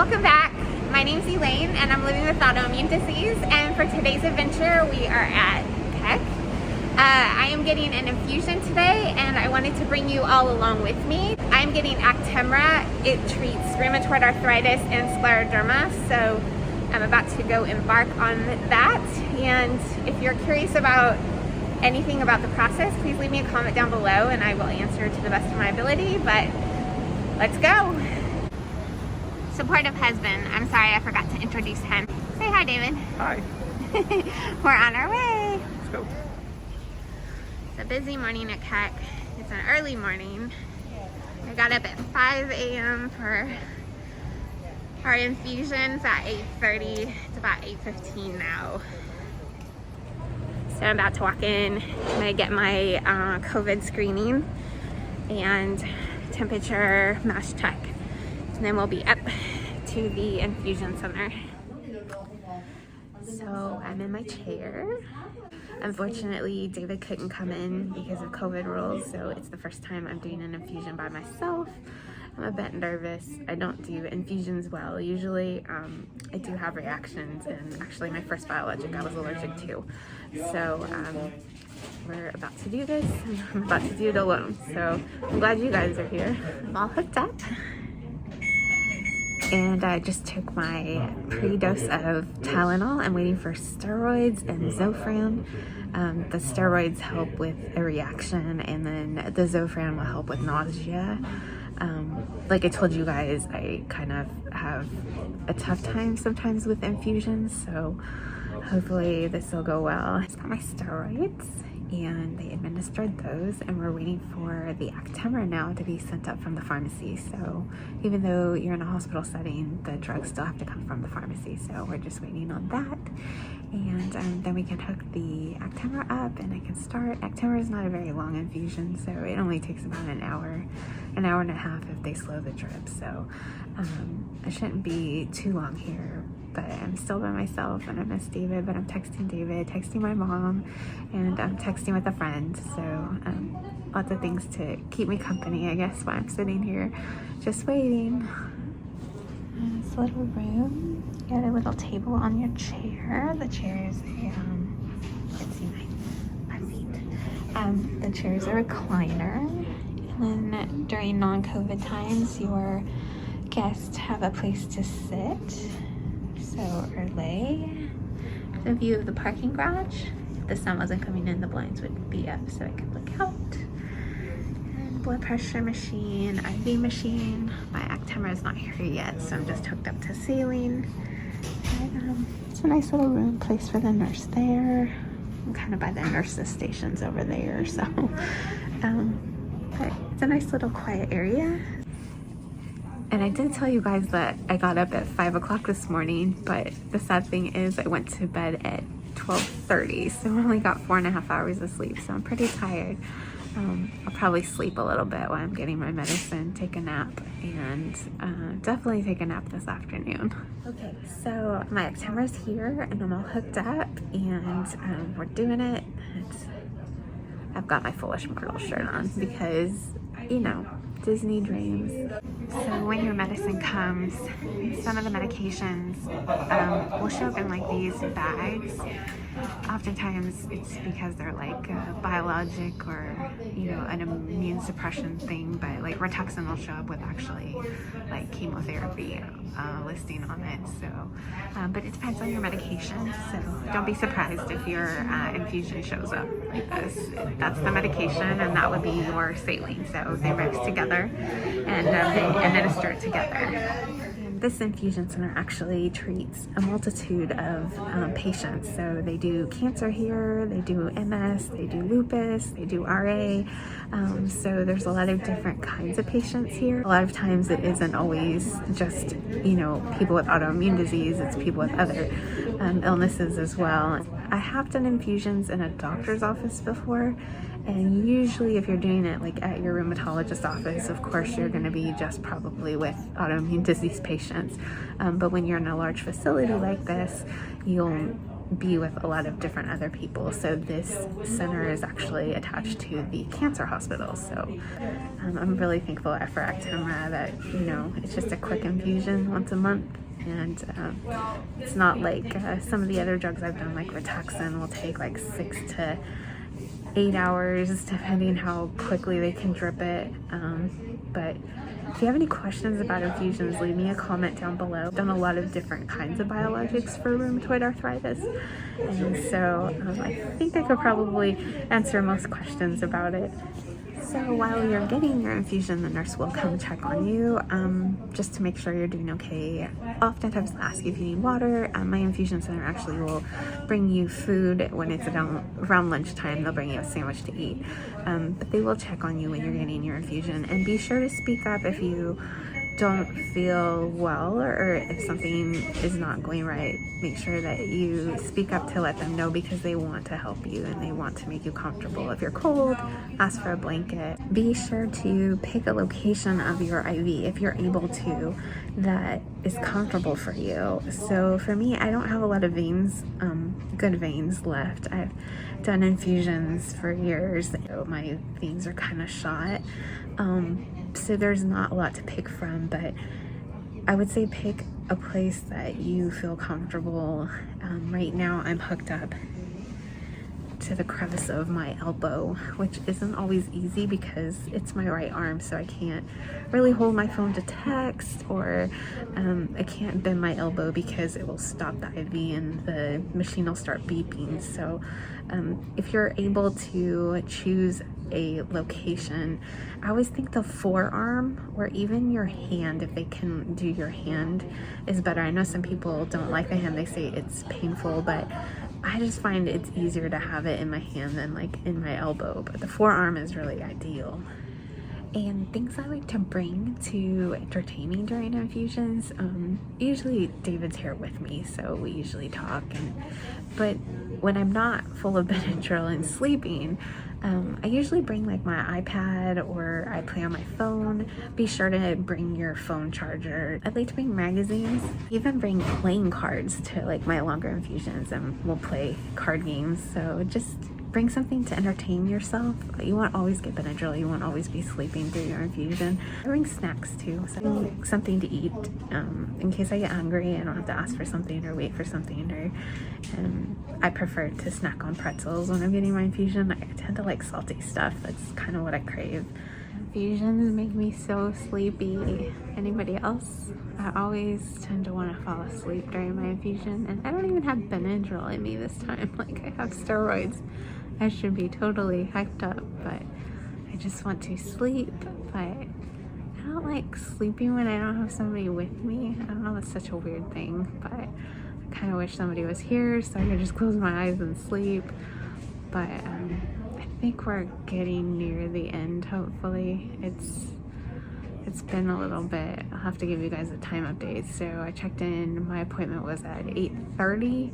Welcome back. My name's Elaine and I'm living with autoimmune disease, and for today's adventure we are at Peck. I am getting an infusion today and I wanted to bring you all along with me. I'm getting Actemra. It treats rheumatoid arthritis and Scleroderma, so I'm about to go embark on that. And if you're curious about anything about the process, please leave me a comment down below and I will answer to the best of my ability, but let's go. Supportive husband. I'm sorry I forgot to introduce him. Say hi, David. Hi. We're on our way. Let's go. It's a busy morning at CAC. It's an early morning. I got up at 5 a.m. for our infusions at 8:30. It's about 8:15 now. So I'm about to walk in. I'm gonna get my COVID screening and temperature mass check. And then we'll be up to the infusion center. So I'm in my chair. Unfortunately, David couldn't come in because of COVID rules, so it's the first time I'm doing an infusion by myself. I'm a bit nervous. I don't do infusions well. Usually I do have reactions, and actually my first biologic I was allergic to. So we're about to do this, and I'm about to do it alone. So I'm glad you guys are here. I'm all hooked up. And I just took my pre-dose of Tylenol. I'm waiting for steroids and Zofran. The steroids help with a reaction, and then the Zofran will help with nausea. Like I told you guys, I kind of have a tough time sometimes with infusions, so hopefully this will go well. I got my steroids and they administered those, and we're waiting for the Actemra now to be sent up from the pharmacy. So even though you're in a hospital setting, the drugs still have to come from the pharmacy, so we're just waiting on that. And then we can hook the Actemra up and I can start. Actemra is not a very long infusion, so it only takes about an hour and a half if they slow the drip, so I shouldn't be too long here. But I'm still by myself and I miss David, but I'm texting David, texting my mom, and I'm texting with a friend. So lots of things to keep me company, I guess, while I'm sitting here just waiting. This little room, you got a little table on your chair. The chair is let's see my feet. The chair is a recliner. And then during non-COVID times, your guests have a place to sit. Or lay. The view of the parking garage. If the sun wasn't coming in, the blinds would be up so I could look out. And blood pressure machine, IV machine. My Actemra is not here yet, so I'm just hooked up to saline. And, it's a nice little room, place for the nurse there. I'm kind of by the nurse's stations over there, so but it's a nice little quiet area. And I did tell you guys that I got up at 5 o'clock this morning, but the sad thing is I went to bed at 12:30, so I only got 4.5 hours of sleep, so I'm pretty tired. I'll probably sleep a little bit while I'm getting my medicine, take a nap, and definitely take a nap this afternoon. Okay, so my Actemra's here, and I'm all hooked up, and we're doing it. I've got my Foolish Mortal shirt on because, you know, Disney dreams. So when your medicine comes, some of the medications will show up in like these bags. Oftentimes it's because they're like a biologic or, you know, an immune suppression thing, but like Rituxan will show up with actually like chemotherapy listing on it. So, but it depends on your medication. So don't be surprised if your infusion shows up like this. That's the medication, and that would be your saline. So they mix together and they administer it together. This infusion center actually treats a multitude of patients. So they do cancer here, they do MS, they do lupus, they do RA. So there's a lot of different kinds of patients here. A lot of times it isn't always just, you know, people with autoimmune disease, it's people with other illnesses as well. I have done infusions in a doctor's office before, and usually if you're doing it like at your rheumatologist office, of course you're going to be just probably with autoimmune disease patients. But when you're in a large facility like this, you'll be with a lot of different other people. So this center is actually attached to the cancer hospital. So I'm really thankful for Actemra that, you know, it's just a quick infusion once a month. And it's not like some of the other drugs I've done, like Rituxan will take like 6 to 8 hours depending how quickly they can drip it. But if you have any questions about infusions, leave me a comment down below. I've done a lot of different kinds of biologics for rheumatoid arthritis, and so I think I could probably answer most questions about it. So while you're getting your infusion, the nurse will come check on you just to make sure you're doing okay. Oftentimes they'll ask you if you need water. My infusion center actually will bring you food when it's around lunchtime. They'll bring you a sandwich to eat. But they will check on you when you're getting your infusion. And be sure to speak up if you don't feel well or if something is not going right. Make sure that you speak up to let them know, because they want to help you and they want to make you comfortable. If you're cold, ask for a blanket. Be sure to pick a location of your IV if you're able to that is comfortable for you. So for me, I don't have a lot of veins, good veins left. I've done infusions for years, so my veins are kind of shot. So there's not a lot to pick from, but I would say pick a place that you feel comfortable. Right now I'm hooked up to the crevice of my elbow, which isn't always easy because it's my right arm, so I can't really hold my phone to text, or I can't bend my elbow because it will stop the IV and the machine will start beeping. So if you're able to choose a location, I always think the forearm or even your hand, if they can do your hand, is better. I know some people don't like the hand, they say it's painful, but I just find it's easier to have it in my hand than like in my elbow, but the forearm is really ideal. And things I like to bring to entertaining during infusions, usually David's here with me, so we usually talk, but when I'm not full of Benadryl and sleeping, I usually bring like my iPad, or I play on my phone. Be sure to bring your phone charger. I'd like to bring magazines, even bring playing cards to like my longer infusions, and we'll play card games. So just bring something to entertain yourself. You won't always get Benadryl, you won't always be sleeping through your infusion. I bring snacks too, so something to eat in case I get hungry. I don't have to ask for something or wait for something, or I prefer to snack on pretzels when I'm getting my infusion. I tend to like salty stuff, that's kind of what I crave. Infusions make me so sleepy. Anybody else? I always tend to want to fall asleep during my infusion, and I don't even have Benadryl in me this time. Like, I have steroids. I should be totally hyped up, but I just want to sleep. But I don't like sleeping when I don't have somebody with me. I don't know, that's such a weird thing, but I kind of wish somebody was here so I could just close my eyes and sleep. But I think we're getting near the end, hopefully. It's been a little bit. I'll have to give you guys a time update. So I checked in, my appointment was at 8:30.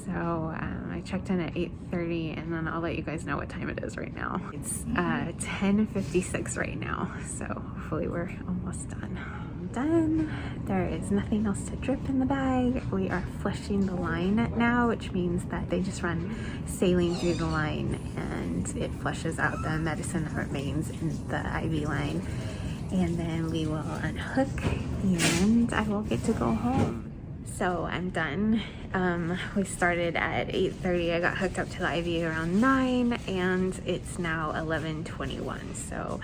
So I checked in at 8:30, and then I'll let you guys know what time it is right now. It's 10:56 right now, so hopefully we're almost done. Done. There is nothing else to drip in the bag. We are flushing the line now, which means that they just run saline through the line and it flushes out the medicine that remains in the IV line. And then we will unhook and I will get to go home. So I'm done. We started at 8:30. I got hooked up to the IV around 9, and it's now 11:21. So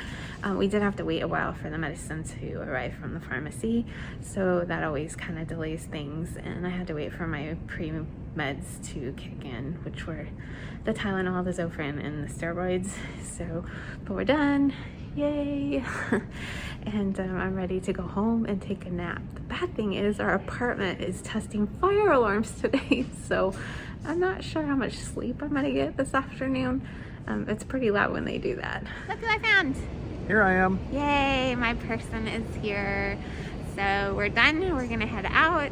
we did have to wait a while for the medicine to arrive from the pharmacy. So that always kind of delays things. And I had to wait for my pre-meds to kick in, which were the Tylenol, the Zofran, and the steroids. So, but we're done. Yay! And I'm ready to go home and take a nap. The bad thing is our apartment is testing fire alarms today, so I'm not sure how much sleep I'm gonna get this afternoon. It's pretty loud when they do that. Look what I found! Here I am. Yay! My person is here. So we're done. We're gonna head out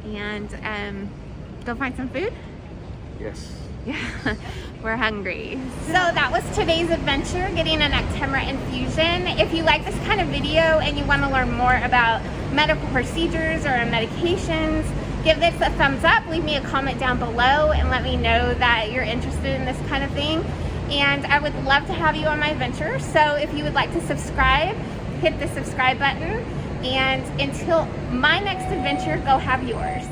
and go find some food? Yes. Yeah, we're hungry. So that was today's adventure, getting an Actemra infusion. If you like this kind of video and you want to learn more about medical procedures or medications, Give this a thumbs up, leave me a comment down below, and let me know that you're interested in this kind of thing. And I would love to have you on my adventure. So if you would like to subscribe, hit the subscribe button. And until my next adventure, go have yours.